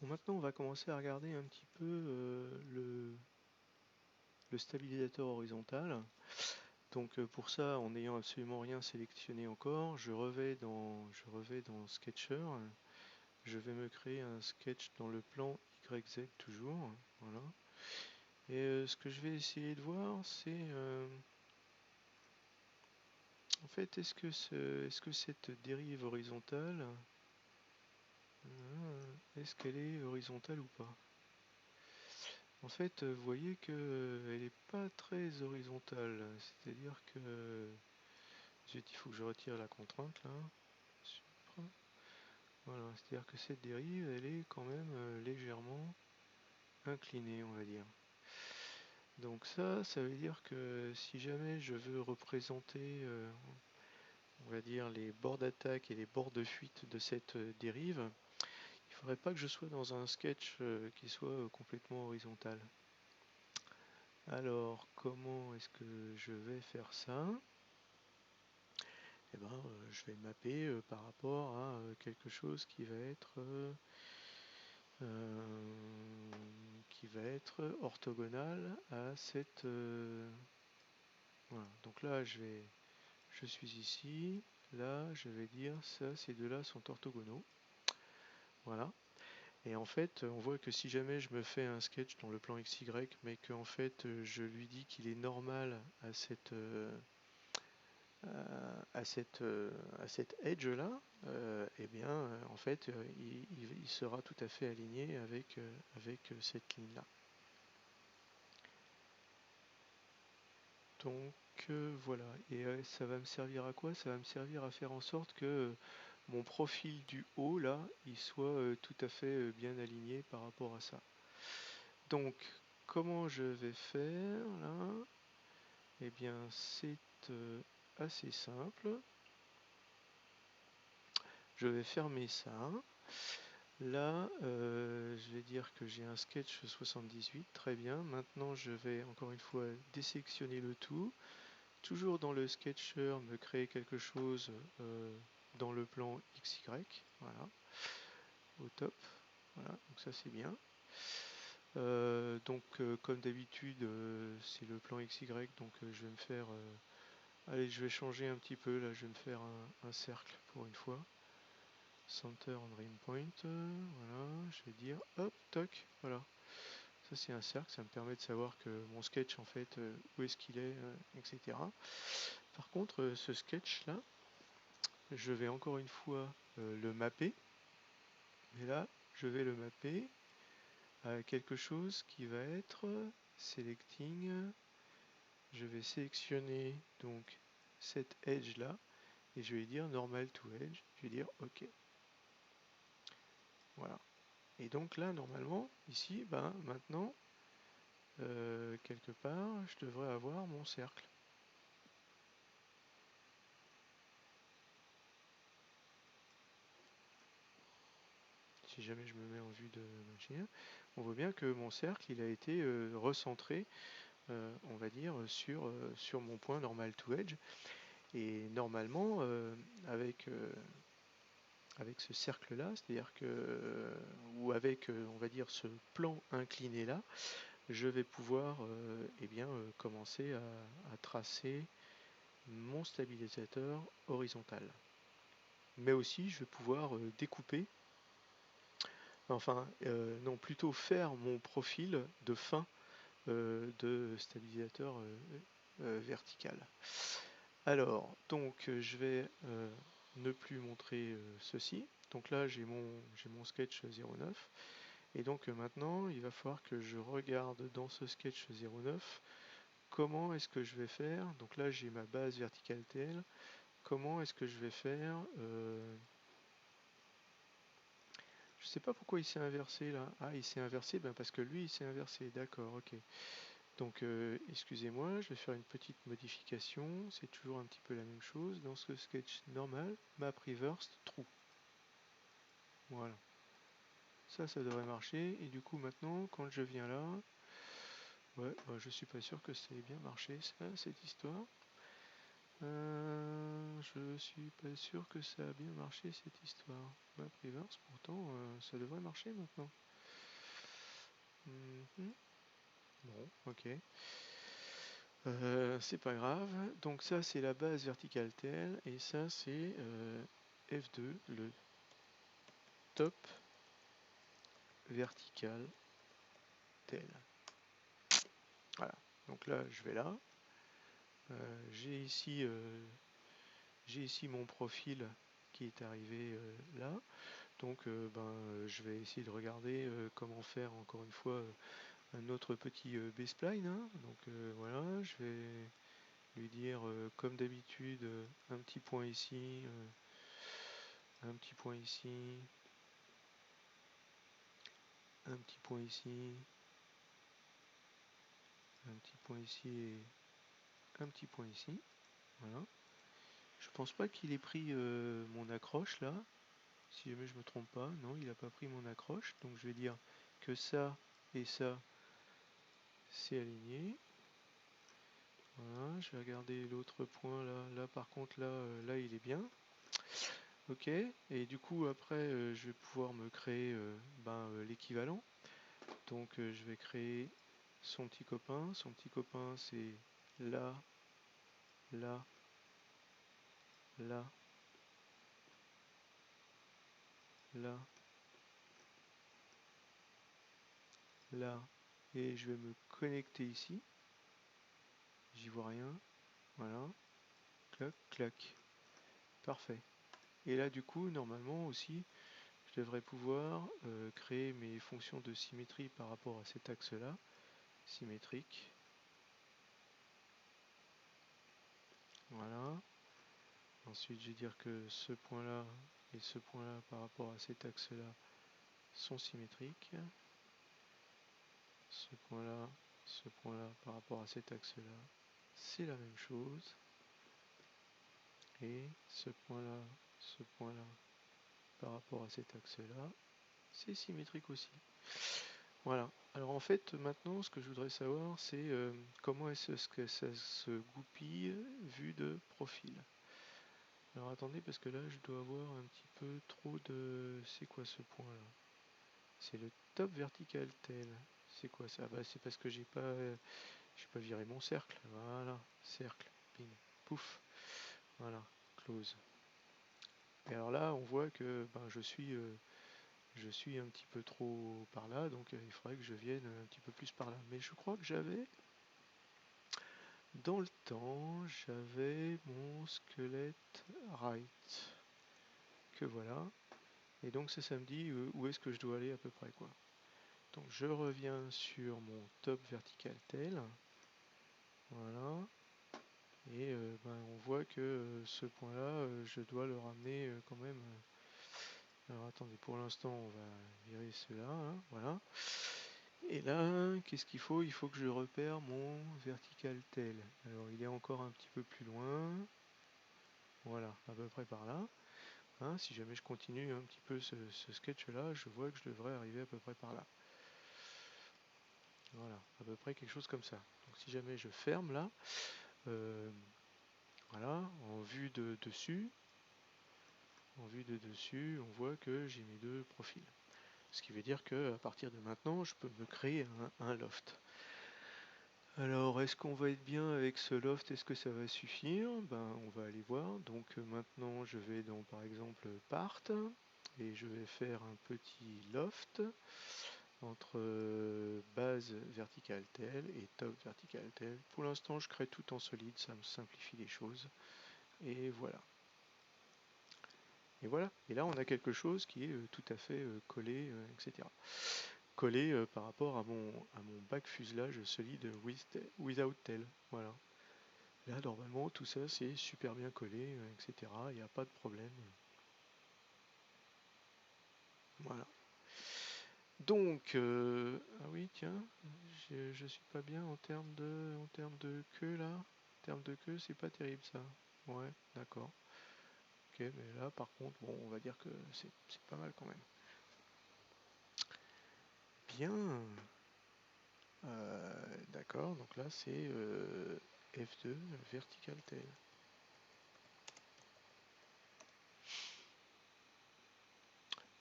Bon, maintenant, on va commencer à regarder un petit peu le stabilisateur horizontal. Donc pour ça, en n'ayant absolument rien sélectionné encore, je revais dans Sketcher. Je vais me créer un sketch dans le plan YZ toujours. Voilà. Et ce que je vais essayer de voir, c'est en fait, est-ce que cette dérive horizontale, est-ce qu'elle est horizontale ou pas? En fait, vous voyez qu'elle n'est pas très horizontale. C'est-à-dire que il faut que je retire la contrainte là. Supra. Voilà, c'est-à-dire que cette dérive, elle est quand même légèrement inclinée, on va dire. Donc ça veut dire que si jamais je veux représenter, on va dire, les bords d'attaque et les bords de fuite de cette dérive, il ne faudrait pas que je sois dans un sketch qui soit complètement horizontal. Alors, comment est-ce que je vais faire ça? Eh ben, je vais mapper par rapport à quelque chose qui va être orthogonal à cette. Voilà. Donc là, je suis ici. Là, je vais dire ça, ces deux-là sont orthogonaux. Voilà. Et en fait, on voit que si jamais je me fais un sketch dans le plan XY, mais que en fait, je lui dis qu'il est normal à cette edge là, eh bien en fait il sera tout à fait aligné avec cette ligne là. Donc voilà, et ça va me servir à quoi? Ça va me servir à faire en sorte que mon profil du haut là, il soit tout à fait bien aligné par rapport à ça. Donc comment je vais faire là? Eh bien c'est assez simple. Je vais fermer ça. Là, je vais dire que j'ai un sketch 78, très bien. Maintenant, je vais encore une fois désélectionner le tout. Toujours dans le sketcher, me créer quelque chose dans le plan XY. Voilà, au top. Voilà, donc ça c'est bien. Donc, comme d'habitude, c'est le plan XY, donc je vais me faire. Allez, je vais changer un petit peu. Là, je vais me faire un cercle pour une fois. Center on rim point, voilà, je vais dire hop, toc, voilà. Ça c'est un cercle, ça me permet de savoir que mon sketch en fait, où est-ce qu'il est, etc. Par contre, ce sketch là, je vais encore une fois le mapper, mais là, je vais le mapper à quelque chose qui va être selecting. Je vais sélectionner donc cette edge là et je vais dire normal to edge, je vais dire OK. Voilà. Et donc là, normalement, ici, ben, maintenant, quelque part, je devrais avoir mon cercle. Si jamais je me mets en vue de machine, on voit bien que mon cercle, il a été recentré, on va dire, sur mon point normal to edge. Et normalement, avec ce cercle-là, c'est-à-dire que, ou avec, on va dire, ce plan incliné-là, je vais pouvoir eh bien, commencer à tracer mon stabilisateur horizontal. Mais aussi, je vais pouvoir découper, enfin, non, plutôt faire mon profil de fin de stabilisateur vertical. Alors, donc, je vais ne plus montrer ceci. Donc là, j'ai mon sketch 09. Et donc maintenant, il va falloir que je regarde dans ce sketch 09 comment est-ce que je vais faire. Donc là, j'ai ma base verticale TL. Comment est-ce que je vais faire je sais pas pourquoi il s'est inversé là. Ah, il s'est inversé, ben parce que lui il s'est inversé. D'accord, ok. Donc excusez-moi, je vais faire une petite modification. C'est toujours un petit peu la même chose. Dans ce sketch normal, map reversed true. Voilà. Ça devrait marcher. Et du coup maintenant, quand je viens là, ouais, bah, je suis pas sûr que ça ait bien marché ça, cette histoire. Je suis pas sûr que ça a bien marché cette histoire. Map reverse, pourtant ça devrait marcher maintenant. Mhm. Bon, ok. C'est pas grave. Donc ça, c'est la base verticale telle, et ça, c'est F2, le top vertical tel. Voilà. Donc là, je vais là. J'ai ici mon profil qui est arrivé là. Donc je vais essayer de regarder comment faire encore une fois un autre petit B-spline, hein. Donc voilà, je vais lui dire comme d'habitude un petit point ici, un petit point ici, un petit point ici, un petit point ici et un petit point ici. Voilà. Je pense pas qu'il ait pris mon accroche là. Si jamais je me trompe pas, non, il n'a pas pris mon accroche. Donc je vais dire que ça et ça, c'est aligné. Voilà, je vais regarder l'autre point là. Là par contre là il est bien. Ok, et du coup après je vais pouvoir me créer l'équivalent. Donc je vais créer son petit copain. Son petit copain c'est là, là, là, là, là. Et je vais me connecter ici. J'y vois rien. Voilà. Clac, clac. Parfait. Et là du coup normalement aussi je devrais pouvoir créer mes fonctions de symétrie par rapport à cet axe là. Symétrique. Voilà. Ensuite, je vais dire que ce point-là et ce point-là par rapport à cet axe-là sont symétriques. Ce point-là par rapport à cet axe-là, c'est la même chose. Et ce point-là par rapport à cet axe-là, c'est symétrique aussi. Voilà. Alors en fait, maintenant, ce que je voudrais savoir, c'est comment est-ce que ça se goupille vu de profil. Alors attendez, parce que là, je dois avoir un petit peu trop de... C'est quoi ce point-là? C'est le top vertical tel. C'est quoi ça? Bah, c'est parce que j'ai pas viré mon cercle. Voilà, cercle, ping, pouf. Voilà, close. Et alors là, on voit que je suis un petit peu trop par là, donc il faudrait que je vienne un petit peu plus par là. Mais je crois que dans le temps, j'avais mon squelette right. Que voilà. Et donc ça me dit où est-ce que je dois aller à peu près, quoi. Donc je reviens sur mon top vertical tel. Voilà. Et on voit que ce point-là, je dois le ramener quand même. Alors attendez, pour l'instant, on va virer cela, hein, voilà. Et là, qu'est-ce qu'il faut? Il faut que je repère mon vertical tel. Alors il est encore un petit peu plus loin. Voilà, à peu près par là. Hein, si jamais je continue un petit peu ce sketch-là, je vois que je devrais arriver à peu près par là. Voilà, à peu près quelque chose comme ça. Donc si jamais je ferme là, voilà, en vue de dessus, on voit que j'ai mes deux profils. Ce qui veut dire que à partir de maintenant, je peux me créer un loft. Alors, est-ce qu'on va être bien avec ce loft? Est-ce que ça va suffire? On va aller voir. Donc maintenant, je vais dans par exemple Part et je vais faire un petit loft entre base verticale telle et top verticale telle. Pour l'instant, je crée tout en solide, ça me simplifie les choses. Et voilà. Et voilà. Et là, on a quelque chose qui est tout à fait collé, etc. Collé par rapport à mon back fuselage solide without tail. Voilà. Là, normalement, tout ça, c'est super bien collé, etc. Il n'y a pas de problème. Voilà. Donc, ah oui, tiens, je suis pas bien en termes de queue là. En termes de queue, c'est pas terrible ça. Ouais, d'accord. Ok, mais là, par contre, bon, on va dire que c'est pas mal quand même. Bien. D'accord, donc là c'est F2 vertical tail.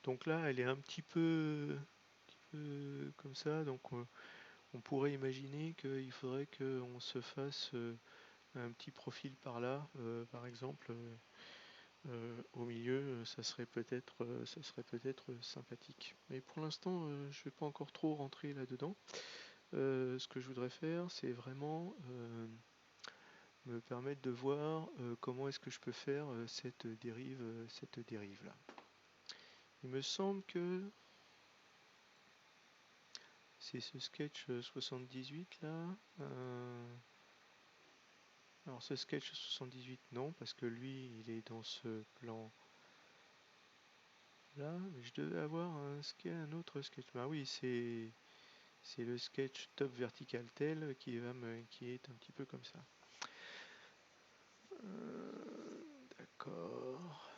Donc là elle est un petit peu comme ça, donc on pourrait imaginer qu'il faudrait qu'on se fasse un petit profil par là, par exemple, au milieu, ça serait peut-être sympathique. Mais pour l'instant, je ne vais pas encore trop rentrer là-dedans. Ce que je voudrais faire, c'est vraiment me permettre de voir comment est-ce que je peux faire cette dérive là. Il me semble que c'est ce sketch 78 là. Alors ce sketch 78 non, parce que lui il est dans ce plan là, mais je devais avoir un autre sketch. Bah oui, c'est le sketch top vertical tel qui est un petit peu comme ça. D'accord.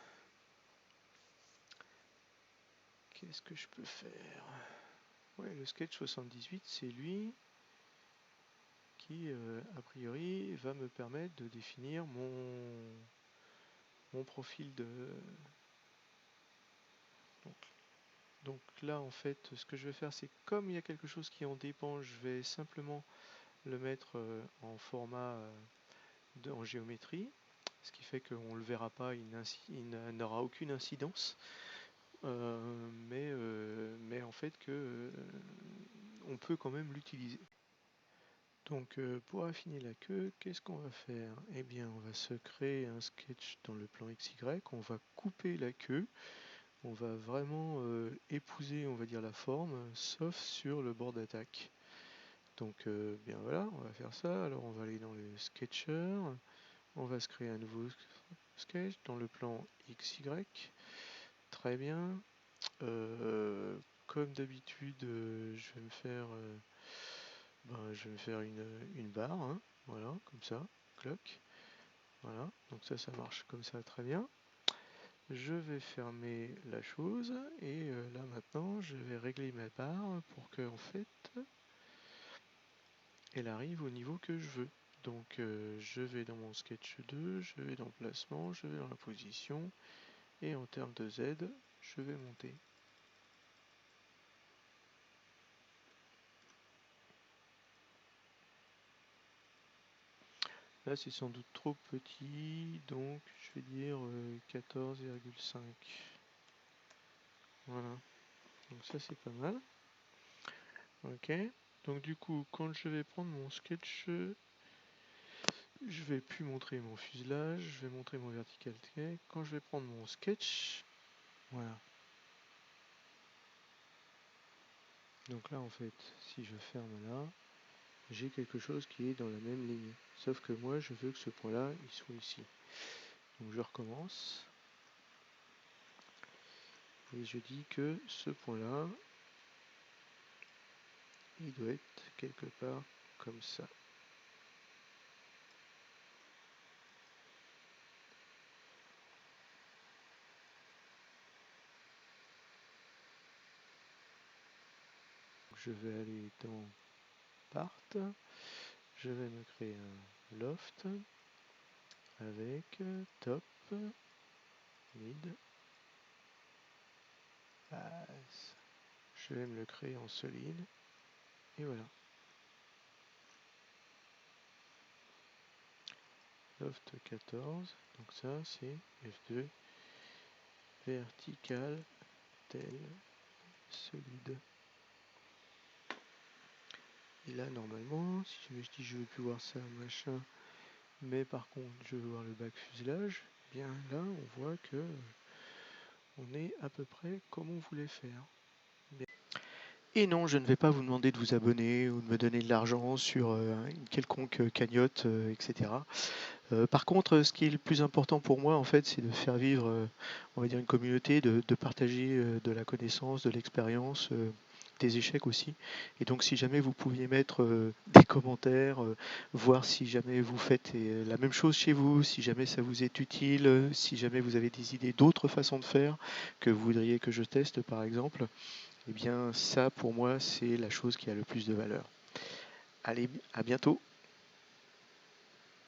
Qu'est-ce que je peux faire? Ouais, le sketch 78, c'est lui qui, a priori, va me permettre de définir mon profil de... Donc là, en fait, ce que je vais faire, c'est comme il y a quelque chose qui en dépend, je vais simplement le mettre en format en géométrie, ce qui fait qu'on ne le verra pas, il n'aura aucune incidence, mais en fait que on peut quand même l'utiliser. Donc pour affiner la queue, qu'est-ce qu'on va faire? Eh bien, on va se créer un sketch dans le plan XY, on va couper la queue, on va vraiment épouser, on va dire, la forme, sauf sur le bord d'attaque. Donc bien voilà, on va faire ça. Alors on va aller dans le sketcher, on va se créer un nouveau sketch dans le plan XY. Très bien. Comme d'habitude, je vais me faire une barre, hein, voilà, comme ça, cloc, voilà, donc ça marche comme ça, très bien. Je vais fermer la chose, et là maintenant, je vais régler ma barre pour que, en fait, elle arrive au niveau que je veux. Donc je vais dans mon sketch 2, je vais dans placement, je vais dans la position, et en termes de Z, je vais monter. Là, c'est sans doute trop petit, donc je vais dire 14,5. Voilà, donc ça c'est pas mal. Ok, donc du coup, quand je vais prendre mon sketch, je vais plus montrer mon fuselage, je vais montrer mon vertical take. Quand je vais prendre mon sketch, voilà. Donc là, en fait, si je ferme là, j'ai quelque chose qui est dans la même ligne. Sauf que moi, je veux que ce point-là, il soit ici. Donc je recommence. Et je dis que ce point-là, il doit être quelque part comme ça. Je vais aller dans Part. Je vais me créer un loft avec top, mid, base. Je vais me le créer en solide. Et voilà. Loft 14. Donc ça c'est F2. Vertical tel solide. Et là normalement, si jamais je dis je veux plus voir ça, machin, mais par contre je veux voir le back fuselage, bien là on voit que on est à peu près comme on voulait faire. Et non, je ne vais pas vous demander de vous abonner ou de me donner de l'argent sur une quelconque cagnotte, etc. Par contre, ce qui est le plus important pour moi, en fait, c'est de faire vivre, on va dire, une communauté, de partager de la connaissance, de l'expérience, des échecs aussi. Et donc, si jamais vous pouviez mettre des commentaires, voir si jamais vous faites la même chose chez vous, si jamais ça vous est utile, si jamais vous avez des idées d'autres façons de faire que vous voudriez que je teste, par exemple, eh bien, ça, pour moi, c'est la chose qui a le plus de valeur. Allez, à bientôt!